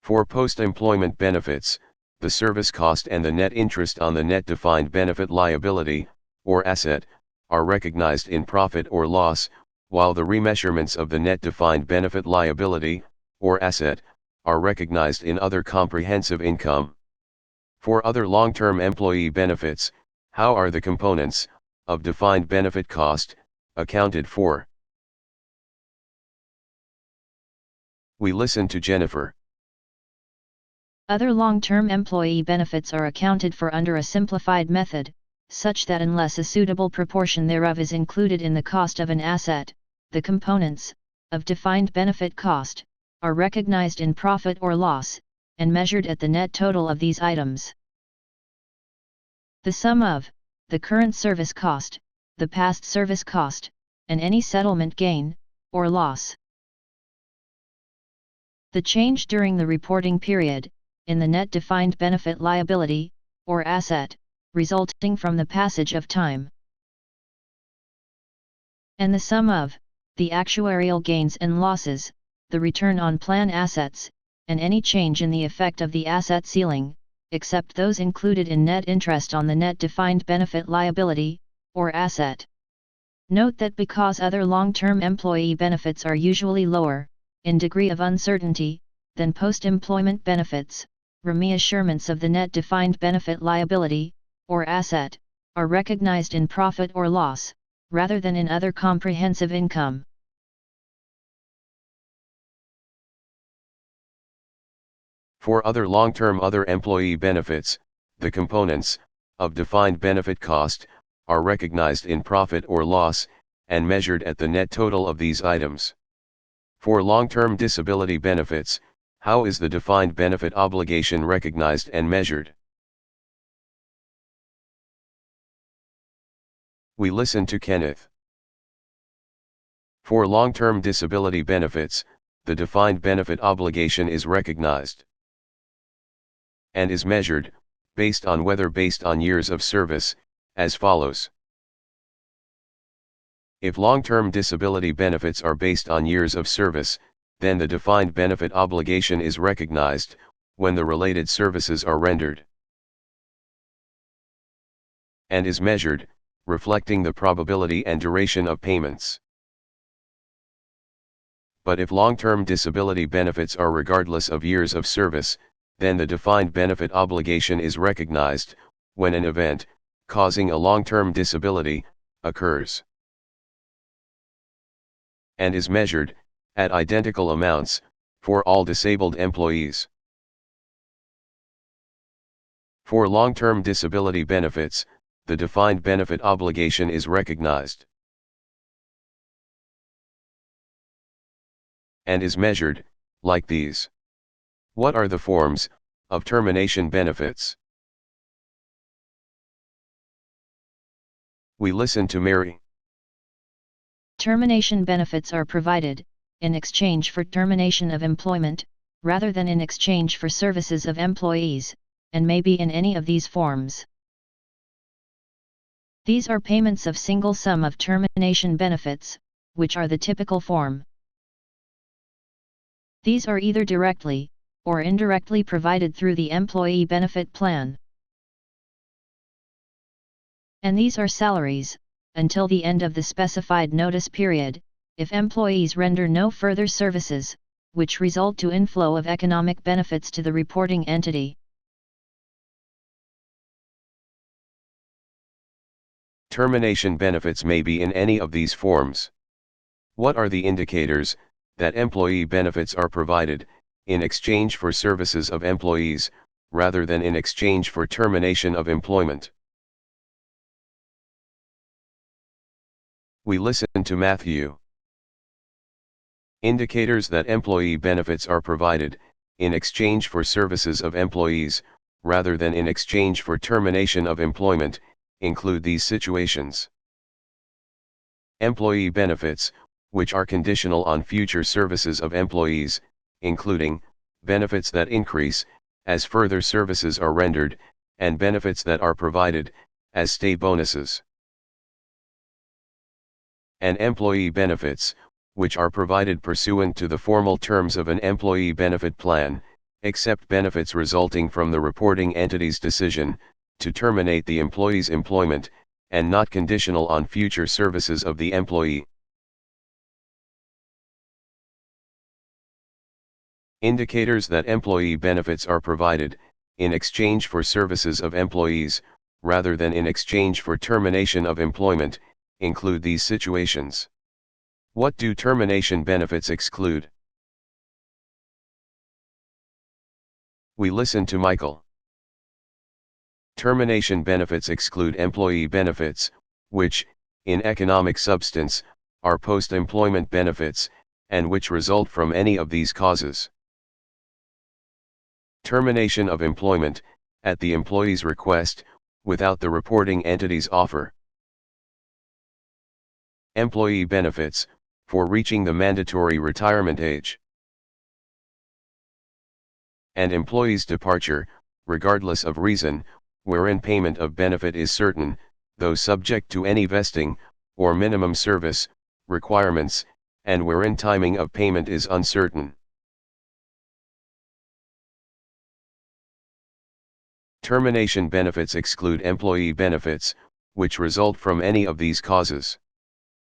For post-employment benefits, the service cost and the net interest on the net defined benefit liability, or asset, are recognized in profit or loss, while the remeasurements of the net defined benefit liability, or asset, are recognized in other comprehensive income. For other long-term employee benefits, how are the components of defined benefit cost accounted for? We listen to Jennifer. Other long-term employee benefits are accounted for under a simplified method, such that unless a suitable proportion thereof is included in the cost of an asset, the components of defined benefit cost are recognized in profit or loss, and measured at the net total of these items. The sum of the current service cost, the past service cost, and any settlement gain or loss. The change during the reporting period in the net defined benefit liability, or asset, resulting from the passage of time. And the sum of the actuarial gains and losses, the return on plan assets, and any change in the effect of the asset ceiling, except those included in net interest on the net defined benefit liability, or asset. Note that because other long-term employee benefits are usually lower, in degree of uncertainty, than post-employment benefits, remeasurements of the net defined benefit liability, or asset, are recognized in profit or loss, rather than in other comprehensive income. For other long-term other employee benefits, the components of defined benefit cost are recognized in profit or loss, and measured at the net total of these items. For long-term disability benefits, how is the defined benefit obligation recognized and measured? We listen to Kenneth. For long-term disability benefits, the defined benefit obligation is recognized and is measured, based on years of service, as follows. If long-term disability benefits are based on years of service, then the defined benefit obligation is recognized when the related services are rendered, and is measured, reflecting the probability and duration of payments. But if long-term disability benefits are regardless of years of service, then the defined benefit obligation is recognized when an event causing a long-term disability occurs, and is measured at identical amounts for all disabled employees. For long-term disability benefits, the defined benefit obligation is recognized and is measured like these. What are the forms of termination benefits? We listen to Mary. Termination benefits are provided in exchange for termination of employment, rather than in exchange for services of employees, and may be in any of these forms. These are payments of single sum of termination benefits, which are the typical form. These are either directly or indirectly provided through the employee benefit plan. And these are salaries, until the end of the specified notice period, if employees render no further services, which result to inflow of economic benefits to the reporting entity. Termination benefits may be in any of these forms. What are the indicators that employee benefits are provided in exchange for services of employees, rather than in exchange for termination of employment? We listen to Matthew. Indicators that employee benefits are provided in exchange for services of employees, rather than in exchange for termination of employment, include these situations. Employee benefits, which are conditional on future services of employees, including benefits that increase as further services are rendered, and benefits that are provided as stay bonuses. And employee benefits, which are provided pursuant to the formal terms of an employee benefit plan, accept benefits resulting from the reporting entity's decision to terminate the employee's employment, and not conditional on future services of the employee. Indicators that employee benefits are provided in exchange for services of employees, rather than in exchange for termination of employment, include these situations. What do termination benefits exclude? We listen to Michael. Termination benefits exclude employee benefits, which, in economic substance, are post-employment benefits, and which result from any of these causes. Termination of employment, at the employee's request, without the reporting entity's offer. Employee benefits, for reaching the mandatory retirement age. And employee's departure, regardless of reason, wherein payment of benefit is certain, though subject to any vesting, or minimum service, requirements, and wherein timing of payment is uncertain. Termination benefits exclude employee benefits, which result from any of these causes.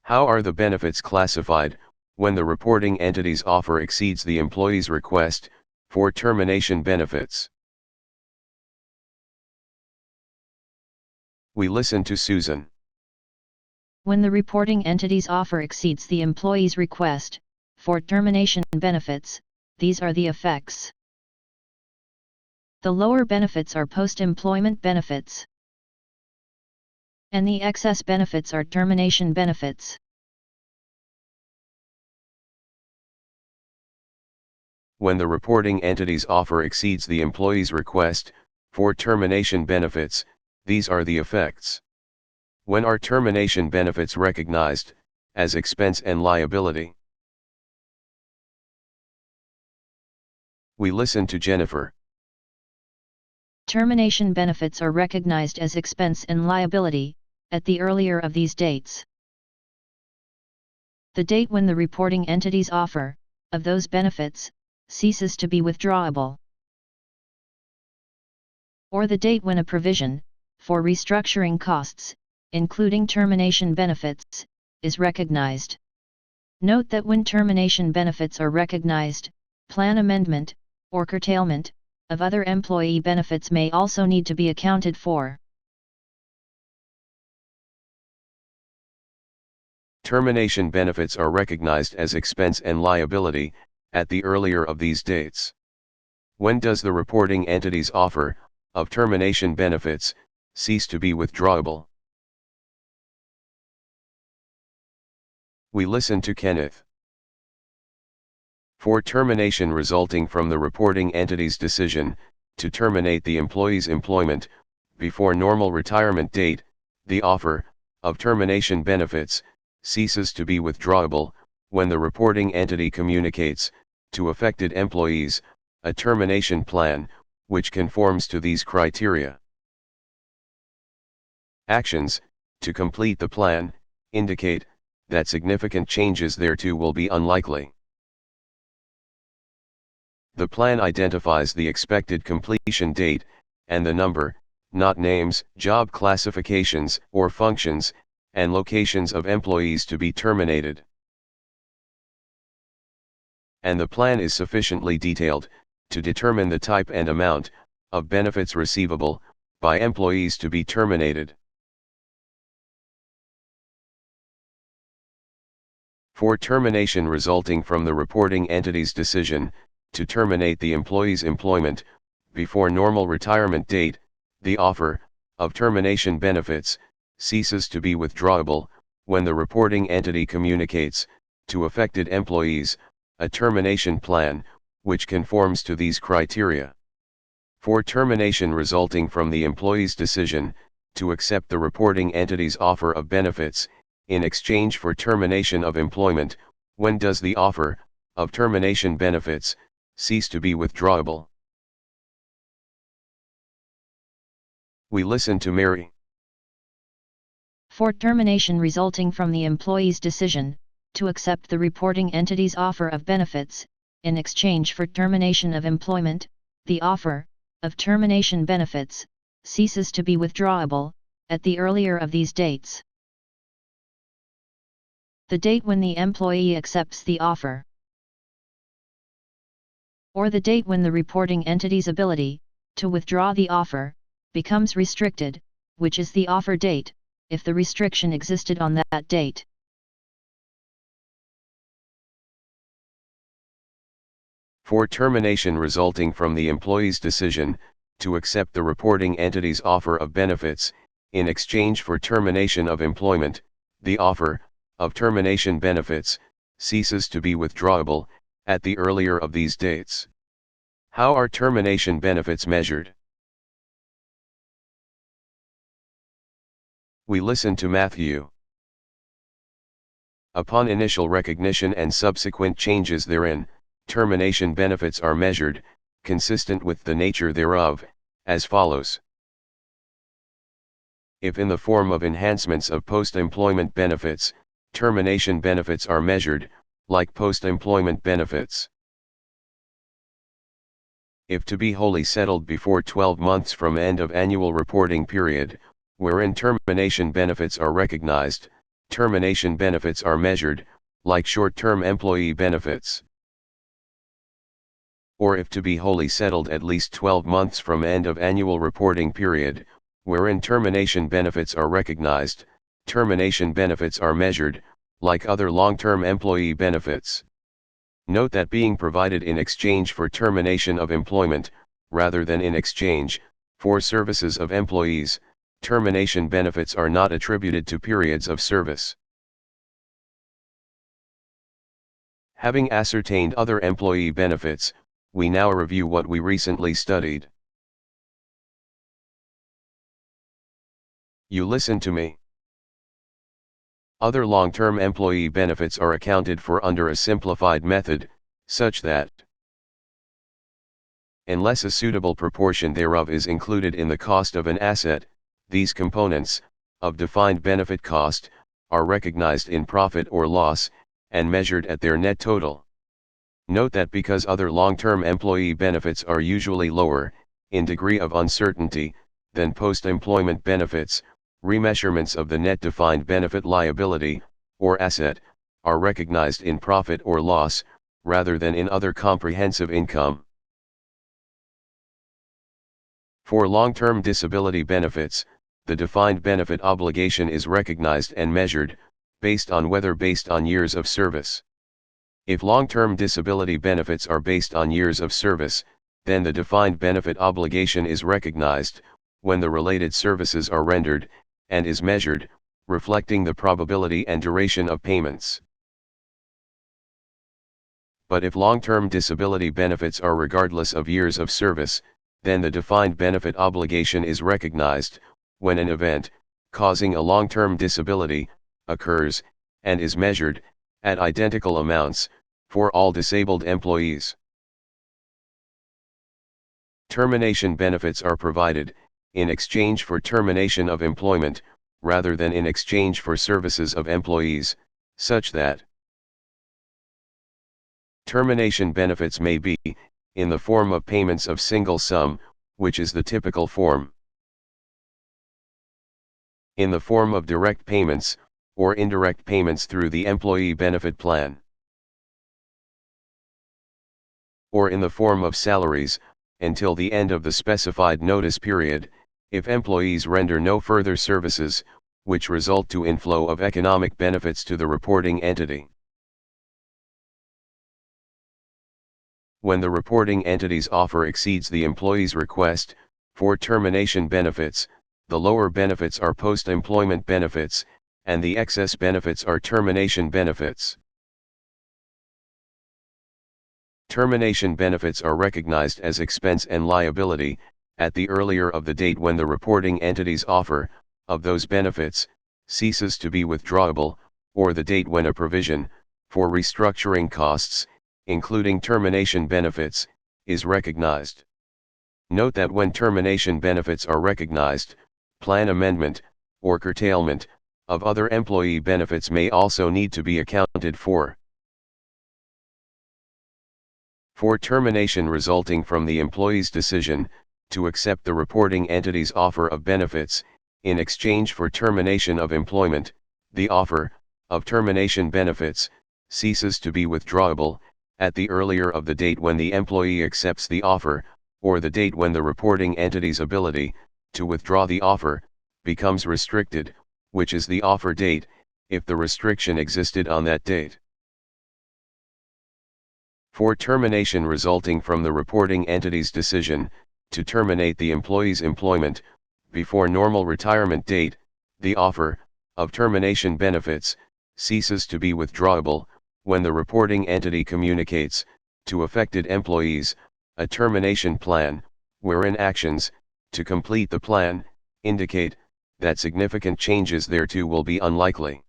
How are the benefits classified, when the reporting entity's offer exceeds the employee's request for termination benefits? We listen to Susan. When the reporting entity's offer exceeds the employee's request for termination benefits, these are the effects. The lower benefits are post-employment benefits, and the excess benefits are termination benefits. When the reporting entity's offer exceeds the employee's request for termination benefits, these are the effects. When are termination benefits recognized as expense and liability? We listen to Jennifer. Termination benefits are recognized as expense and liability at the earlier of these dates. The date when the reporting entity's offer of those benefits ceases to be withdrawable, or the date when a provision for restructuring costs, including termination benefits, is recognized. Note that when termination benefits are recognized, plan amendment or curtailment of other employee benefits may also need to be accounted for. Termination benefits are recognized as expense and liability at the earlier of these dates. When does the reporting entity's offer of termination benefits cease to be withdrawable? We listen to Kenneth. For termination resulting from the reporting entity's decision to terminate the employee's employment before normal retirement date, the offer of termination benefits ceases to be withdrawable when the reporting entity communicates to affected employees a termination plan which conforms to these criteria. Actions to complete the plan indicate that significant changes thereto will be unlikely. The plan identifies the expected completion date, and the number, not names, job classifications or functions, and locations of employees to be terminated. And the plan is sufficiently detailed to determine the type and amount of benefits receivable by employees to be terminated. For termination resulting from the reporting entity's decision to terminate the employee's employment before normal retirement date, the offer of termination benefits ceases to be withdrawable when the reporting entity communicates to affected employees a termination plan which conforms to these criteria. For termination resulting from the employee's decision to accept the reporting entity's offer of benefits in exchange for termination of employment, when does the offer of termination benefits cease to be withdrawable? We listen to Mary. For termination resulting from the employee's decision to accept the reporting entity's offer of benefits in exchange for termination of employment, the offer of termination benefits ceases to be withdrawable at the earlier of these dates. The date when the employee accepts the offer, or the date when the reporting entity's ability to withdraw the offer becomes restricted, which is the offer date, if the restriction existed on that date. For termination resulting from the employee's decision to accept the reporting entity's offer of benefits, in exchange for termination of employment, the offer of termination benefits ceases to be withdrawable at the earlier of these dates. How are termination benefits measured? We listen to Matthew. Upon initial recognition and subsequent changes therein, termination benefits are measured, consistent with the nature thereof, as follows. If in the form of enhancements of post-employment benefits, termination benefits are measured, like post-employment benefits. If to be wholly settled before 12 months from end of annual reporting period, wherein termination benefits are recognized, termination benefits are measured, like short-term employee benefits. Or if to be wholly settled at least 12 months from end of annual reporting period, wherein termination benefits are recognized, termination benefits are measured, like other long-term employee benefits. Note that being provided in exchange for termination of employment, rather than in exchange for services of employees, termination benefits are not attributed to periods of service. Having ascertained other employee benefits, we now review what we recently studied. You listen to me. Other long-term employee benefits are accounted for under a simplified method, such that, unless a suitable proportion thereof is included in the cost of an asset, these components, of defined benefit cost, are recognized in profit or loss, and measured at their net total. Note that because other long-term employee benefits are usually lower, in degree of uncertainty, than post-employment benefits, remeasurements of the net defined benefit liability, or asset, are recognized in profit or loss, rather than in other comprehensive income. For long-term disability benefits, the defined benefit obligation is recognized and measured, based on years of service. If long-term disability benefits are based on years of service, then the defined benefit obligation is recognized, when the related services are rendered, and is measured, reflecting the probability and duration of payments. But if long-term disability benefits are regardless of years of service, then the defined benefit obligation is recognized, when an event, causing a long-term disability, occurs, and is measured, at identical amounts, for all disabled employees. Termination benefits are provided, in exchange for termination of employment, rather than in exchange for services of employees, such that termination benefits may be, in the form of payments of single sum, which is the typical form, in the form of direct payments, or indirect payments through the employee benefit plan, or in the form of salaries, until the end of the specified notice period, if employees render no further services, which result to inflow of economic benefits to the reporting entity. When the reporting entity's offer exceeds the employee's request for termination benefits, the lower benefits are post-employment benefits, and the excess benefits are termination benefits. Termination benefits are recognized as expense and liability, at the earlier of the date when the reporting entity's offer of those benefits ceases to be withdrawable, or the date when a provision for restructuring costs, including termination benefits, is recognized. Note that when termination benefits are recognized, plan amendment, or curtailment, of other employee benefits may also need to be accounted for. For termination resulting from the employee's decision to accept the reporting entity's offer of benefits, in exchange for termination of employment, the offer of termination benefits ceases to be withdrawable at the earlier of the date when the employee accepts the offer, or the date when the reporting entity's ability to withdraw the offer becomes restricted, which is the offer date, if the restriction existed on that date. For termination resulting from the reporting entity's decision to terminate the employee's employment before normal retirement date, the offer of termination benefits ceases to be withdrawable when the reporting entity communicates to affected employees a termination plan, wherein actions to complete the plan indicate that significant changes thereto will be unlikely.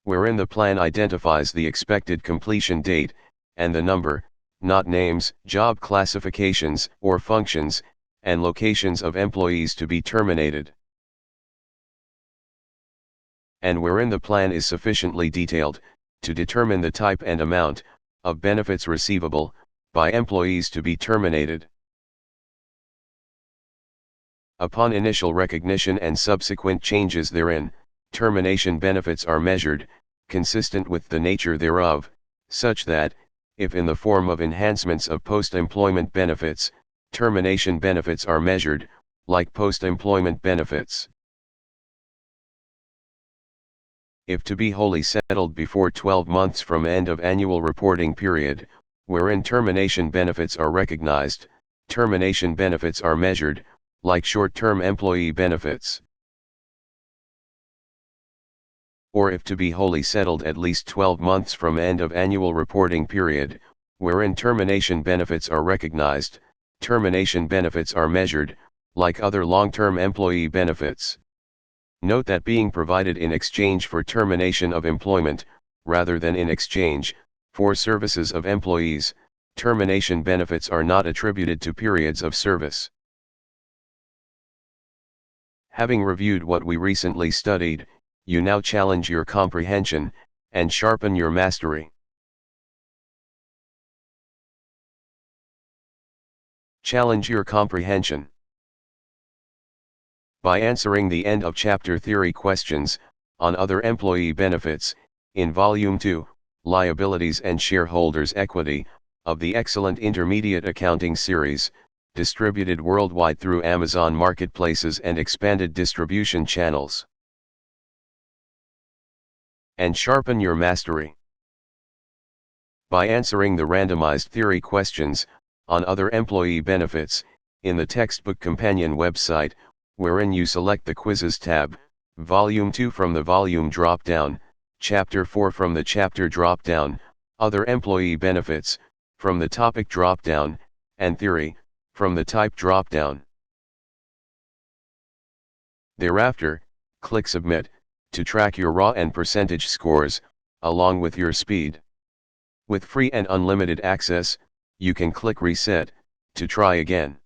Wherein the plan identifies the expected completion date and the number, not names, job classifications or functions, and locations of employees to be terminated. And wherein the plan is sufficiently detailed to determine the type and amount of benefits receivable by employees to be terminated. Upon initial recognition and subsequent changes therein, termination benefits are measured, consistent with the nature thereof, such that, if in the form of enhancements of post-employment benefits, termination benefits are measured, like post-employment benefits. If to be wholly settled before 12 months from end of annual reporting period, wherein termination benefits are recognized, termination benefits are measured, like short-term employee benefits. Or if to be wholly settled at least 12 months from end of annual reporting period, wherein termination benefits are recognized, termination benefits are measured, like other long-term employee benefits. Note that being provided in exchange for termination of employment, rather than in exchange for services of employees, termination benefits are not attributed to periods of service. Having reviewed what we recently studied, you now challenge your comprehension and sharpen your mastery. Challenge your comprehension. By answering the end of chapter theory questions on other employee benefits in Volume 2, Liabilities and Shareholders Equity, of the excellent Intermediate Accounting series, distributed worldwide through Amazon marketplaces and expanded distribution channels. And sharpen your mastery. By answering the randomized theory questions on other employee benefits in the textbook companion website, wherein you select the Quizzes tab, Volume 2 from the Volume drop-down, Chapter 4 from the Chapter drop-down, Other Employee Benefits from the Topic drop-down, and Theory from the Type drop-down. Thereafter, click Submit to track your raw and percentage scores, along with your speed. With free and unlimited access, you can click Reset to try again.